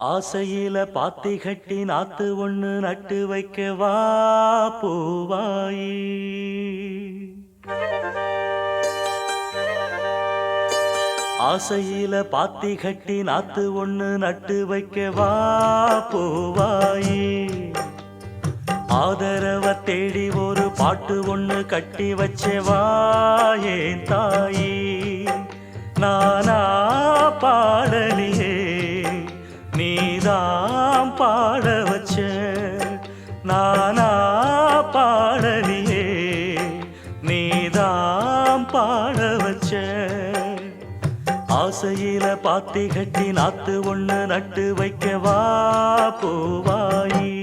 ஆசையில பாத்தி கட்டி நாத்து ஒண்ணு நட்டு வைக்கவா பூவாயி. ஆசையில பாத்தி கட்டி நாத்து ஒண்ணு நட்டு வைக்கவா பூவாயி. ஆதரவ தேடி ஒரு பாட்டு ஒண்ணு கட்டி வச்சவா ஏன் தாயி. நானா பாடலியே நீதாம் பாட வச்ச. நானா பாடலியே நீதாம் பாட வச்ச. ஆசையில பாத்தி கட்டி நாத்து ஒண்ணு நட்டு வைக்கவா பூவாயி.